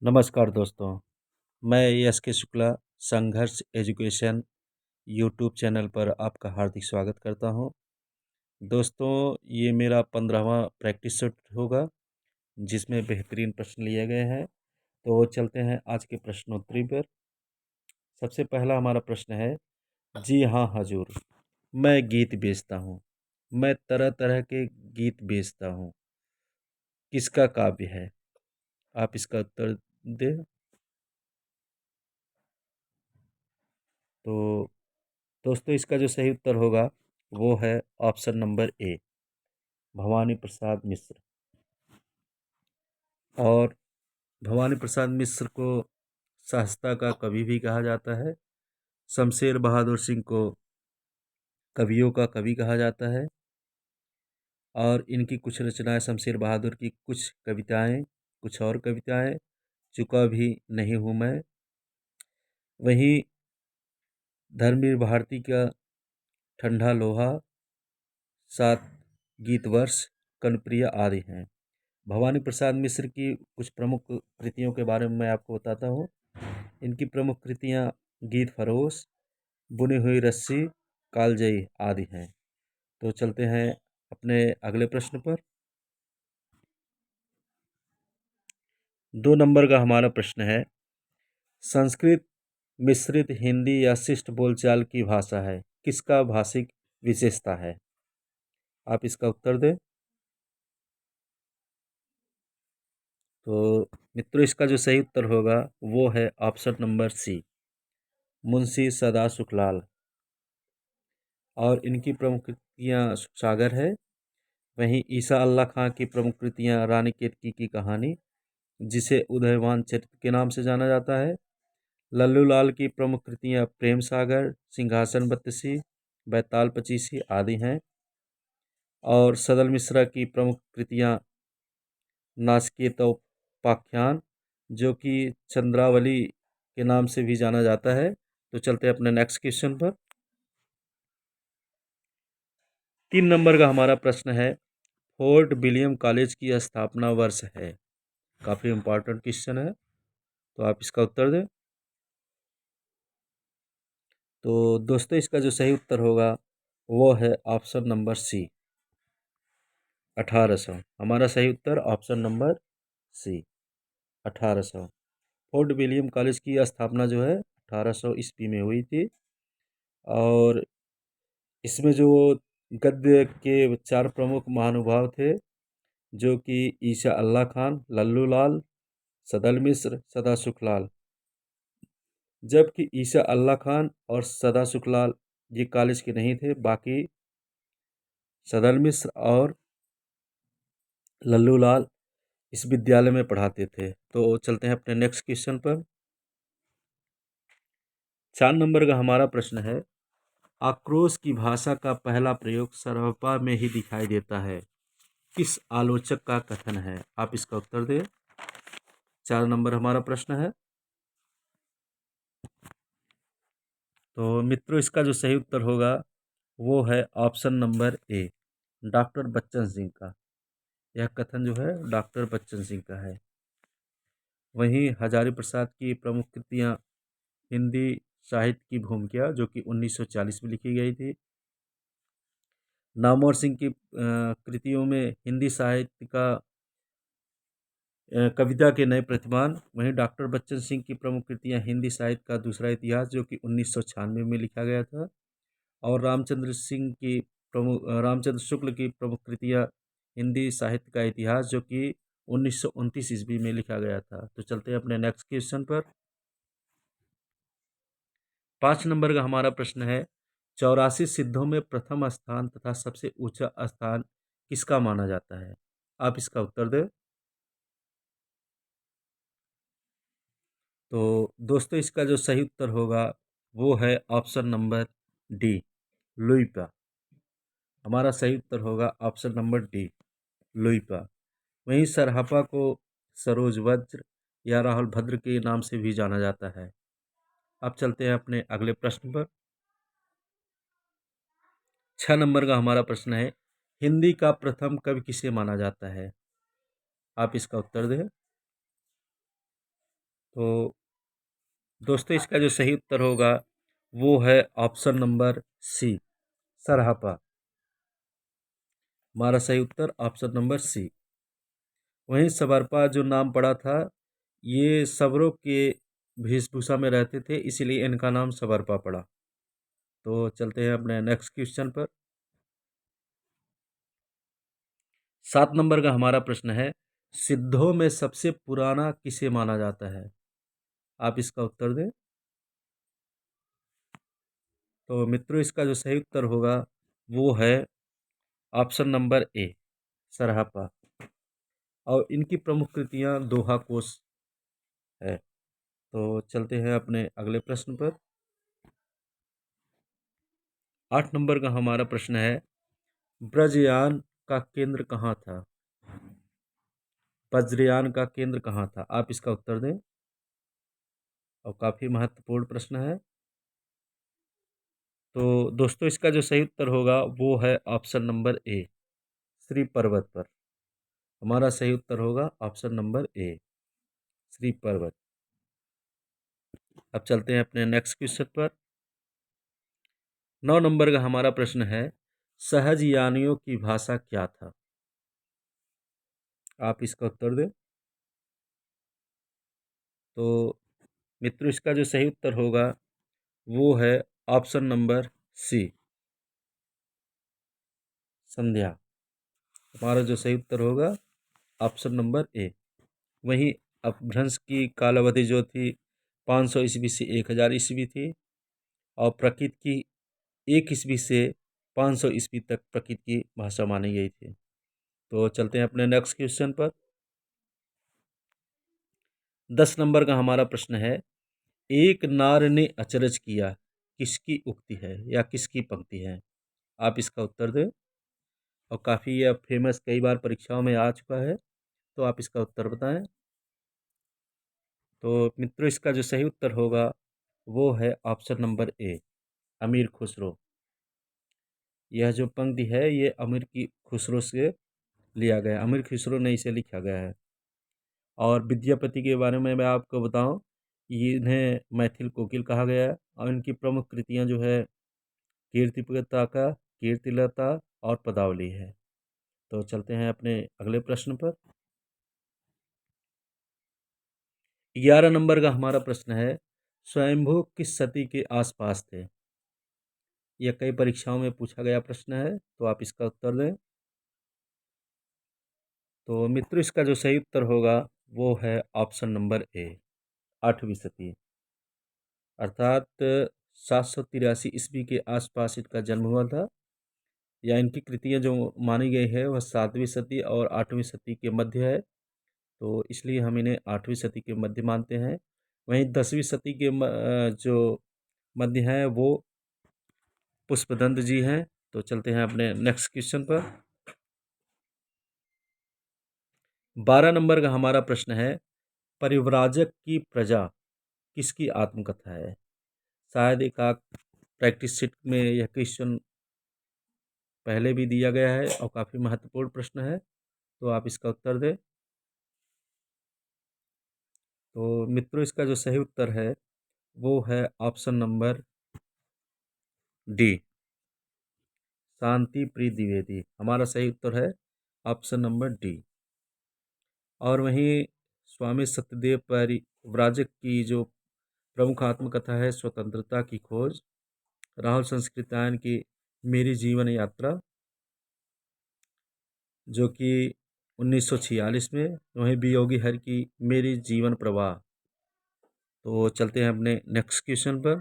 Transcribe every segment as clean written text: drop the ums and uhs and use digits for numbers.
नमस्कार दोस्तों, मैं एस के शुक्ला संघर्ष एजुकेशन यूट्यूब चैनल पर आपका हार्दिक स्वागत करता हूं। दोस्तों, ये मेरा 15वां प्रैक्टिस सेट होगा जिसमें बेहतरीन प्रश्न लिए गए हैं। तो चलते हैं आज के प्रश्नोत्तरी पर। सबसे पहला हमारा प्रश्न है, जी हाँ हजूर, मैं गीत बेचता हूँ। मैं तरह तरह के गीत बेचता हूँ। किसका काव्य है? आप इसका उत्तर दें। तो दोस्तों, इसका जो सही उत्तर होगा वो है option number A, Bhavani Prasad Mishra. और भवानी प्रसाद मिश्र को सहजता का कवि भी कहा जाता है। शमशेर बहादुर सिंह को कवियों का कवि कहा जाता है। और इनकी कुछ रचनाएं, शमशेर बहादुर की कुछ कविताएं, कुछ और कविताएं, चुका भी नहीं हूँ मैं। वहीं धर्मवीर भारती का ठंडा लोहा, सात गीतवर्ष, कनप्रिय आदि हैं। भवानी प्रसाद मिश्र की कुछ प्रमुख कृतियों के बारे में मैं आपको बताता हूँ। इनकी प्रमुख कृतियाँ गीत फरोश, बुनी हुई रस्सी, कालजयी आदि हैं। तो चलते हैं अपने अगले प्रश्न पर। 2 नंबर का हमारा प्रश्न है, संस्कृत मिश्रित हिंदी या शिष्ट बोलचाल की भाषा है, किसका भाषिक विशेषता है? आप इसका उत्तर दें। तो मित्रों, इसका जो सही उत्तर होगा वो है ऑप्शन नंबर सी, मुंशी सदा सुखलाल। और इनकी प्रमुख कृतियाँ सागर है। वहीं ईसा अल्लाह खां की प्रमुख कृतियाँ रानी केतकी की कहानी, जिसे उदयवान चरित्र के नाम से जाना जाता है। लल्लू लाल की प्रमुख कृतियाँ प्रेम सागर, सिंहासन बत्तीसी, बैताल पचीसी आदि हैं। और सदल मिश्रा की प्रमुख कृतियाँ नाचकेतोपाख्यान, जो कि चंद्रावली के नाम से भी जाना जाता है। तो चलते हैं अपने नेक्स्ट क्वेश्चन पर। 3 नंबर का हमारा प्रश्न है, फोर्ट विलियम कॉलेज की स्थापना वर्ष है। काफ़ी इम्पोर्टेंट क्वेश्चन है, तो आप इसका उत्तर दें। तो दोस्तों, इसका जो सही उत्तर होगा वो है ऑप्शन नंबर सी, 1800। हमारा सही उत्तर option number C, 1800। Fort William college की स्थापना जो है 1800 ईस्वी में हुई थी। और इसमें जो गद्य के 4 प्रमुख महानुभाव थे, जो कि ईसा अल्लाह खान, लल्लू लाल, सदल मिश्र, सदा सुखलाल। जबकि ईसा अल्लाह खान और सदा सुखलाल ये कॉलेज के नहीं थे, बाकी सदल मिश्र और लल्लू लाल इस विद्यालय में पढ़ाते थे। तो चलते हैं अपने नेक्स्ट क्वेश्चन पर। 4 नंबर का हमारा प्रश्न है, आक्रोश की भाषा का पहला प्रयोग सर्वपा में ही दिखाई देता है, किस आलोचक का कथन है? आप इसका उत्तर दें। 4 नंबर हमारा प्रश्न है। तो मित्रों, इसका जो सही उत्तर होगा वो है option number A, doctor Bachchan Singh का। यह कथन जो है डॉक्टर बच्चन सिंह का है। वहीं हजारी प्रसाद की प्रमुख कृतियाँ हिंदी साहित्य की भूमिका, जो कि 1940 में लिखी गई थी। नामवर सिंह की कृतियों में हिंदी साहित्य का कविता के नए प्रतिमान। वहीं डॉक्टर बच्चन सिंह की प्रमुख कृतियाँ हिंदी साहित्य का दूसरा इतिहास, जो कि 1996 में लिखा गया था। और रामचंद्र शुक्ल की प्रमुख कृतियाँ हिंदी साहित्य का इतिहास, जो कि 1929 ईस्वी में लिखा गया था। तो चलते हैं अपने नेक्स्ट क्वेश्चन पर। 5 नंबर का हमारा प्रश्न है, 84 सिद्धों में प्रथम स्थान तथा सबसे ऊंचा स्थान किसका माना जाता है? आप इसका उत्तर दें। तो दोस्तों, इसका जो सही उत्तर होगा वो है ऑप्शन नंबर डी, लुइपा। हमारा सही उत्तर होगा ऑप्शन नंबर डी, लुइपा। वहीं सरहपा को सरोज वज्र या राहुल भद्र के नाम से भी जाना जाता है। अब चलते हैं अपने अगले प्रश्न पर। 6 नंबर का हमारा प्रश्न है, हिंदी का प्रथम कवि किसे माना जाता है? आप इसका उत्तर दें। तो दोस्तों इसका जो सही उत्तर होगा वो है ऑप्शन नंबर सी, सरहपा। हमारा सही उत्तर ऑप्शन नंबर सी। वहीं सबरपा जो नाम पड़ा था, ये सबरों के वेशभूषा में रहते थे, इसीलिए इनका नाम सबरपा पड़ा। तो चलते हैं अपने नेक्स्ट क्वेश्चन पर। 7 नंबर का हमारा प्रश्न है, सिद्धों में सबसे पुराना किसे माना जाता है? आप इसका उत्तर दें। तो मित्रों इसका जो सही उत्तर होगा वो है ऑप्शन नंबर ए, सरहपा। और इनकी प्रमुख कृतियां दोहा कोश है। तो चलते हैं अपने अगले प्रश्न पर। 8 नंबर का हमारा प्रश्न है, ब्रजयान का केंद्र कहाँ था? वज्रयान का केंद्र कहाँ था? आप इसका उत्तर दें। और काफ़ी महत्वपूर्ण प्रश्न है। तो दोस्तों इसका जो सही उत्तर होगा वो है ऑप्शन नंबर ए, श्री पर्वत पर। हमारा सही उत्तर होगा ऑप्शन नंबर ए, श्री पर्वत। अब चलते हैं अपने नेक्स्ट क्वेश्चन पर। 9 नंबर का हमारा प्रश्न है, सहज यानियों की भाषा क्या था? आप इसका उत्तर दें। तो मित्रों इसका जो सही उत्तर होगा वो है ऑप्शन नंबर सी, संध्या। हमारा जो सही उत्तर होगा ऑप्शन नंबर ए। वहीं अपभ्रंश की कालावधि जो थी 500 ईस्वी से 1000 ईस्वी थी, और प्रकृत की 1 ईस्वी से 500 ईस्वी तक प्रकृत की भाषा मानी गई थी। तो चलते हैं अपने नेक्स्ट क्वेश्चन पर। 10 नंबर का हमारा प्रश्न है, एक नार ने अचरज किया, किसकी उक्ति है या किसकी पंक्ति है? आप इसका उत्तर दें। और काफ़ी यह फेमस, कई बार परीक्षाओं में आ चुका है। तो आप इसका उत्तर बताएं। तो मित्रों इसका जो सही उत्तर होगा वो है ऑप्शन नंबर ए, अमीर खुसरो। यह जो पंक्ति है ये अमीर की खुसरो से लिया गया, अमीर खुसरो ने इसे लिखा गया है। और विद्यापति के बारे में मैं आपको बताऊं, इन्हें मैथिल कोकिल कहा गया है। और इनकी प्रमुख कृतियां जो है कीर्तिपताका, कीर्तिलता और पदावली है। तो चलते हैं अपने अगले प्रश्न पर। 11 नंबर का हमारा प्रश्न है, स्वयंभू किस सती के आसपास थे? यह कई परीक्षाओं में पूछा गया प्रश्न है। तो आप इसका उत्तर दें। तो मित्रों इसका जो सही उत्तर होगा वो है ऑप्शन नंबर ए, 8वीं सदी। अर्थात 783 ईस्वी के आसपास इनका जन्म हुआ था। या इनकी कृतियाँ जो मानी गई है वह 7वीं सदी और 8वीं सदी के मध्य है। तो इसलिए हम इन्हें 8वीं सदी के मध्य मानते हैं। वहीं 10वीं सदी के जो मध्य हैं वो पुष्पदंत जी हैं। तो चलते हैं अपने नेक्स्ट क्वेश्चन पर। 12 नंबर का हमारा प्रश्न है, परिव्राजक की प्रजा किसकी आत्मकथा है? शायद एक आध प्रैक्टिस सीट में यह क्वेश्चन पहले भी दिया गया है और काफ़ी महत्वपूर्ण प्रश्न है। तो आप इसका उत्तर दें। तो मित्रों इसका जो सही उत्तर है वो है ऑप्शन नंबर डी, शांति प्रिय द्विवेदी। हमारा सही उत्तर है ऑप्शन नंबर डी। और वहीं स्वामी सत्यदेव परिव्राजक की जो प्रमुख आत्मकथा है, स्वतंत्रता की खोज। राहुल संस्कृतायन की मेरी जीवन यात्रा, जो कि 1946 में। वहीं वियोगी हर की मेरी जीवन प्रवाह। तो चलते हैं अपने नेक्स्ट क्वेश्चन पर।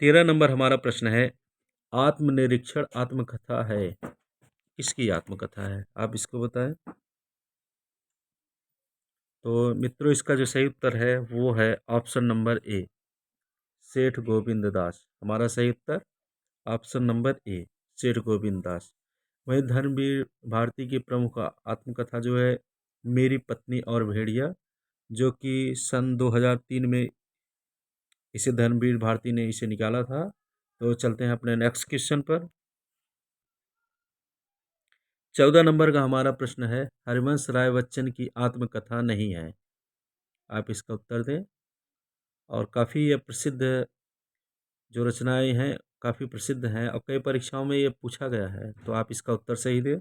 13 नंबर हमारा प्रश्न है, आत्मनिरीक्षण आत्मकथा है, किसकी आत्मकथा है? आप इसको बताएं। तो मित्रों इसका जो सही उत्तर है वो है ऑप्शन नंबर ए, सेठ गोविंद दास। हमारा सही उत्तर ऑप्शन नंबर ए, सेठ गोविंद दास। वही धर्मवीर भारती की प्रमुख आत्मकथा जो है मेरी पत्नी और भेड़िया, जो कि सन 2003 में इसे धर्मवीर भारती ने इसे निकाला था। तो चलते हैं अपने नेक्स्ट क्वेश्चन पर। 14 नंबर का हमारा प्रश्न है, हरिवंश राय बच्चन की आत्मकथा नहीं है। आप इसका उत्तर दें। और काफ़ी ये प्रसिद्ध जो रचनाएं हैं काफ़ी प्रसिद्ध हैं और कई परीक्षाओं में ये पूछा गया है, तो आप इसका उत्तर सही दें।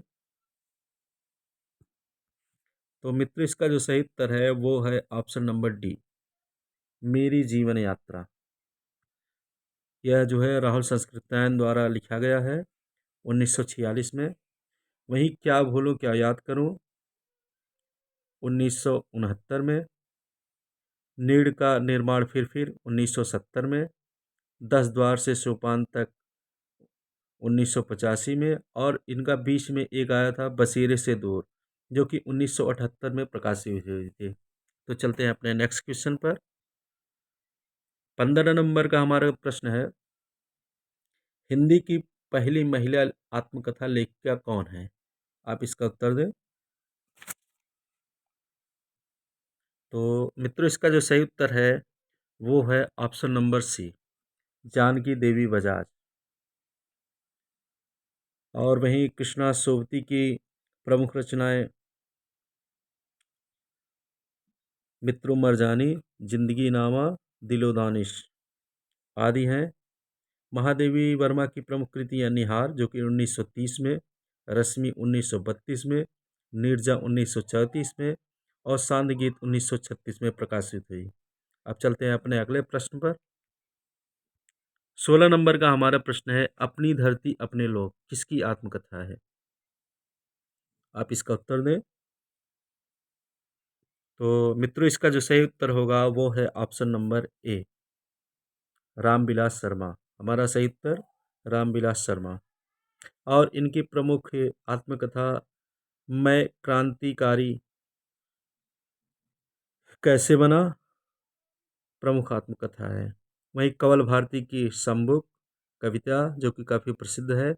तो मित्र इसका जो सही उत्तर है वो है ऑप्शन नंबर डी, मेरी जीवन यात्रा। यह जो है राहुल संस्कृतायन द्वारा लिखा गया है 1946 में। वहीं क्या भूलूं क्या याद करूं 1969 में, नीड़ का निर्माण फिर 1970 में, 10 द्वार से सोपान तक 1985 में, और इनका बीच में एक आया था बसेरे से दूर, जो कि 1978 में प्रकाशित हुई थी। तो चलते हैं अपने नेक्स्ट क्वेश्चन पर। 15 नंबर का हमारा प्रश्न है, हिंदी की पहली महिला आत्मकथा लेखिका कौन है? आप इसका उत्तर दें। तो मित्रों इसका जो सही उत्तर है वो है ऑप्शन नंबर सी, जानकी देवी बजाज। और वहीं कृष्णा सोबती की प्रमुख रचनाएं मित्रों मरजानी, जिंदगी नामा, दिलो दानिश आदि हैं। महादेवी वर्मा की प्रमुख कृतियां निहार जो कि 1930 में, रश्मि 1932 में, नीरजा 1934 में और सांद गीत 1936 में प्रकाशित हुई। अब चलते हैं अपने अगले प्रश्न पर। 16 नंबर का हमारा प्रश्न है, अपनी धरती अपने लोग किसकी आत्मकथा है? आप इसका उत्तर दें। तो मित्रों इसका जो सही उत्तर होगा वो है option number A, Ramvilas Sharma. हमारा सही उत्तर रामविलास शर्मा। और इनकी प्रमुख आत्मकथा मैं क्रांतिकारी कैसे बना प्रमुख आत्मकथा है। वहीं कंवल भारती की शंबुक कविता जो कि काफ़ी प्रसिद्ध है,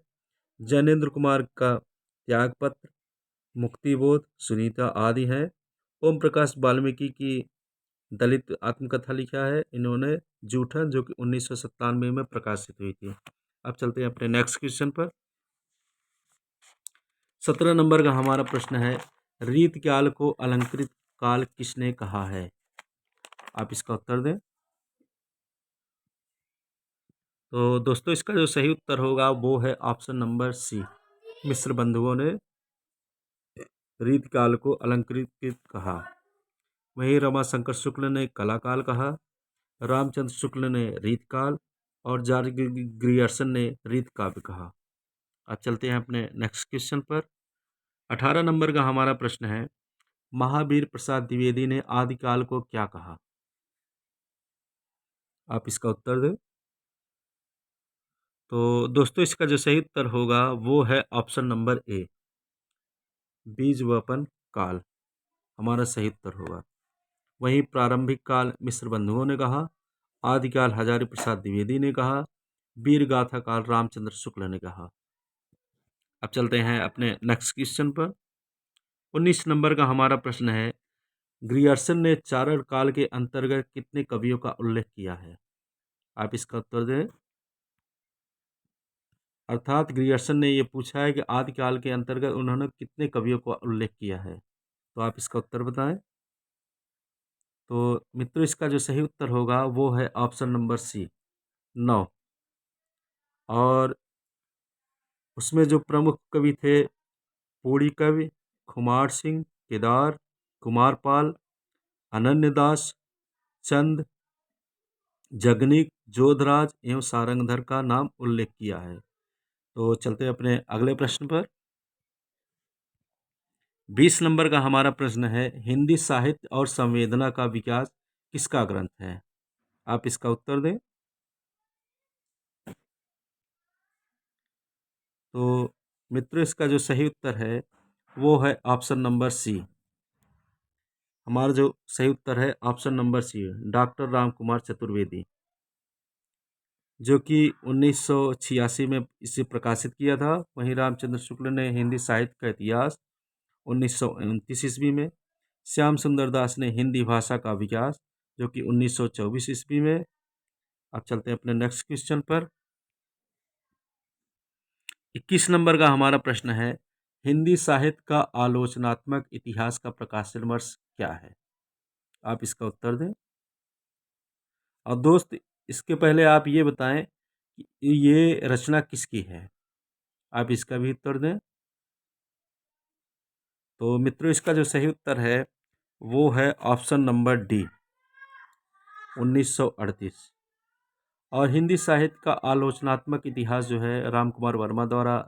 जैनेन्द्र कुमार का त्यागपत्र, मुक्तिबोध, सुनीता आदि हैं। ओम प्रकाश वाल्मीकि की दलित आत्मकथा लिखा है इन्होंने, जूठन, जो कि 1997 में प्रकाशित हुई थी। अब चलते हैं अपने नेक्स्ट क्वेश्चन पर। 17 नंबर का हमारा प्रश्न है, रीत काल को अलंकृत काल किसने कहा है? आप इसका उत्तर दें। तो दोस्तों इसका जो सही उत्तर होगा वो है ऑप्शन नंबर सी, मिस्र बंधुओं ने रीत काल को अलंकृत कहा। वहीं रमाशंकर शुक्ल ने कलाकाल कहा, रामचंद्र शुक्ल ने रीतकाल और जॉर्ज ग्रियर्सन ने रीत काव्य कहा। अब चलते हैं अपने नेक्स्ट क्वेश्चन पर। 18 नंबर का हमारा प्रश्न है, महावीर प्रसाद द्विवेदी ने आदिकाल को क्या कहा? आप इसका उत्तर दें। तो दोस्तों इसका जो सही उत्तर होगा वो है ऑप्शन नंबर ए, बीज वपन काल। हमारा सही उत्तर होगा। वहीं प्रारंभिक काल मिस्र बंधुओं ने कहा, आदिकाल हजारी प्रसाद द्विवेदी ने कहा, वीर गाथा काल रामचंद्र शुक्ल ने कहा। अब चलते हैं अपने नेक्स्ट क्वेश्चन पर। 19 नंबर का हमारा प्रश्न है, ग्रियर्सन ने चारण काल के अंतर्गत कितने कवियों का उल्लेख किया है? आप इसका उत्तर दें। अर्थात ग्रियर्सन ने ये पूछा है कि आदिकाल के अंतर्गत उन्होंने कितने कवियों का उल्लेख किया है, तो आप इसका उत्तर बताएं। तो मित्रों इसका जो सही उत्तर होगा वो है ऑप्शन नंबर सी, 9। और उसमें जो प्रमुख कवि थे, पूड़ी कवि, खुमार सिंह, केदार, कुमारपाल, अनन्यदास, चंद, जगनिक, जोधराज एवं सारंगधर का नाम उल्लेख किया है। तो चलते हैं अपने अगले प्रश्न पर। 20 नंबर का हमारा प्रश्न है, हिंदी साहित्य और संवेदना का विकास किसका ग्रंथ है? आप इसका उत्तर दें। तो मित्रों इसका जो सही उत्तर है वो है ऑप्शन नंबर सी। हमारा जो सही उत्तर है option number C, doctor Ram Kumar Chaturvedi, जो कि 1986 में इसे प्रकाशित किया था। वहीं रामचंद्र शुक्ल ने हिंदी साहित्य का इतिहास 1929 ईस्वी में, श्याम सुंदर दास ने हिंदी भाषा का विकास जो कि 1924 ईस्वी में। अब चलते हैं अपने नेक्स्ट क्वेश्चन पर। 21 नंबर का हमारा प्रश्न है, हिंदी साहित्य का आलोचनात्मक इतिहास का प्रकाशन वर्ष क्या है? आप इसका उत्तर दें। और दोस्त, इसके पहले आप ये बताएं कि ये रचना किसकी है? आप इसका भी उत्तर दें। तो मित्रों, इसका जो सही उत्तर है वो है ऑप्शन नंबर डी, 1938। और हिंदी साहित्य का आलोचनात्मक इतिहास जो है राम कुमार वर्मा द्वारा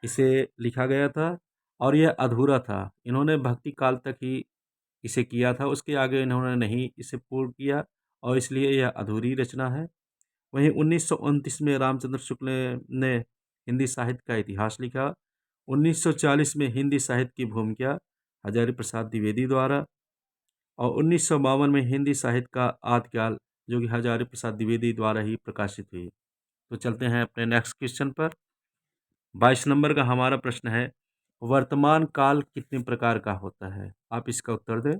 इसे लिखा गया था, और यह अधूरा था। इन्होंने भक्ति काल तक ही इसे किया था, उसके आगे इन्होंने नहीं इसे पूर्ण किया, और इसलिए यह अधूरी रचना है। वहीं 1929 में रामचंद्र शुक्ल ने हिंदी साहित्य का इतिहास लिखा। 1940 में हिंदी साहित्य की भूमिका हजारी प्रसाद द्विवेदी द्वारा, और 1952 में हिंदी साहित्य का आदिकाल जो कि हजारी प्रसाद द्विवेदी द्वारा ही प्रकाशित हुई। तो चलते हैं अपने नेक्स्ट क्वेश्चन पर। 22 नंबर का हमारा प्रश्न है, वर्तमान काल कितने प्रकार का होता है? आप इसका उत्तर दें।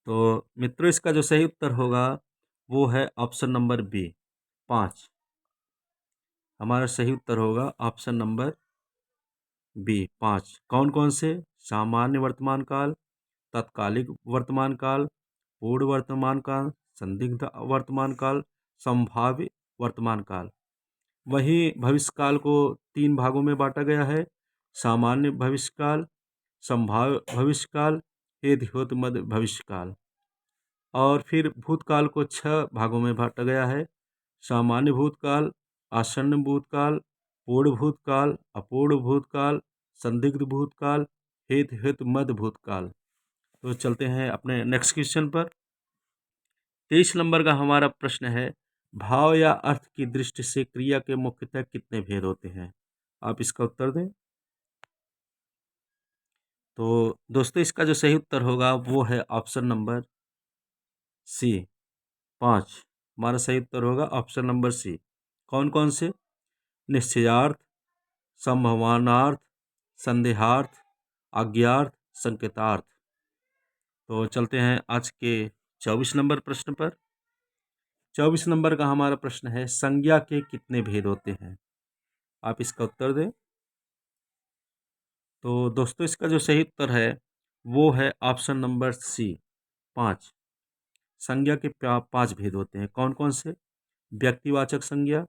तो मित्रों, इसका जो सही उत्तर होगा वो है ऑप्शन नंबर बी, 5। हमारा सही उत्तर होगा ऑप्शन नंबर बी, 5। कौन कौन से? सामान्य वर्तमान काल, तत्कालिक वर्तमान काल, पूर्ण वर्तमान काल, संदिग्ध वर्तमान काल, संभाव्य वर्तमान काल। वहीं भविष्यकाल को 3 भागों में बांटा गया है, सामान्य भविष्यकाल, संभाव्य भविष्यकाल, हेतुमद भविष्यकाल। और फिर भूतकाल को 6 भागों में बांटा गया है, सामान्य भूतकाल, आसन्न भूतकाल, पूर्ण भूतकाल, अपूर्ण भूतकाल, संदिग्ध भूतकाल, हेतुमद भूतकाल। तो चलते हैं अपने नेक्स्ट क्वेश्चन पर। 23 नंबर का हमारा प्रश्न है, भाव या अर्थ की दृष्टि से क्रिया के मुख्यतः कितने भेद होते हैं? आप इसका उत्तर दें। तो दोस्तों, इसका जो सही उत्तर होगा वो है ऑप्शन नंबर सी, 5। हमारा सही उत्तर होगा ऑप्शन नंबर सी। कौन कौन से? निश्चयार्थ, संभावनार्थ, संदेहार्थ, आज्ञार्थ, संकेतार्थ। तो चलते हैं आज के 24 नंबर प्रश्न पर। 24 नंबर का हमारा प्रश्न है, संज्ञा के कितने भेद होते हैं? आप इसका उत्तर दें। तो दोस्तों, इसका जो सही उत्तर है वो है ऑप्शन नंबर सी, 5। संज्ञा के 5 भेद होते हैं। कौन कौन से? व्यक्तिवाचक संज्ञा,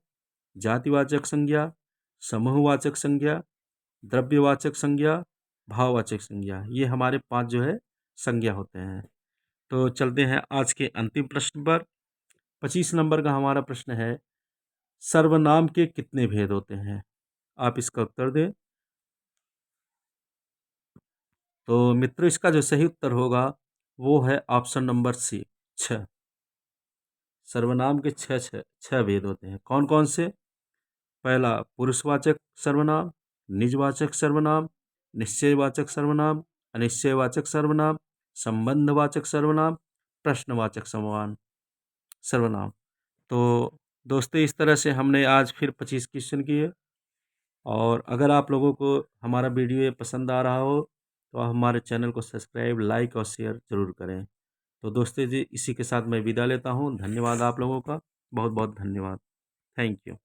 जातिवाचक संज्ञा, समूहवाचक संज्ञा, द्रव्यवाचक संज्ञा, भाववाचक संज्ञा। ये हमारे 5 जो है संज्ञा होते हैं। तो चलते हैं आज के अंतिम प्रश्न पर। 25 नंबर का हमारा प्रश्न है, सर्वनाम के कितने भेद होते हैं? आप इसका उत्तर दें। तो मित्रों, इसका जो सही उत्तर होगा वो है ऑप्शन नंबर सी, 6। सर्वनाम के 6 भेद होते हैं। कौन कौन से? पहला पुरुषवाचक सर्वनाम, निजवाचक सर्वनाम, निश्चयवाचक सर्वनाम, अनिश्चयवाचक सर्वनाम, संबंधवाचक सर्वनाम, प्रश्नवाचक सर्वनाम। तो दोस्तों, इस तरह से हमने आज फिर 25 क्वेश्चन किए। और अगर आप लोगों को हमारा वीडियो पसंद आ रहा हो तो आप हमारे चैनल को सब्सक्राइब, लाइक और शेयर ज़रूर करें। तो दोस्तों जी, इसी के साथ मैं विदा लेता हूँ। धन्यवाद आप लोगों का, बहुत बहुत धन्यवाद। Thank you.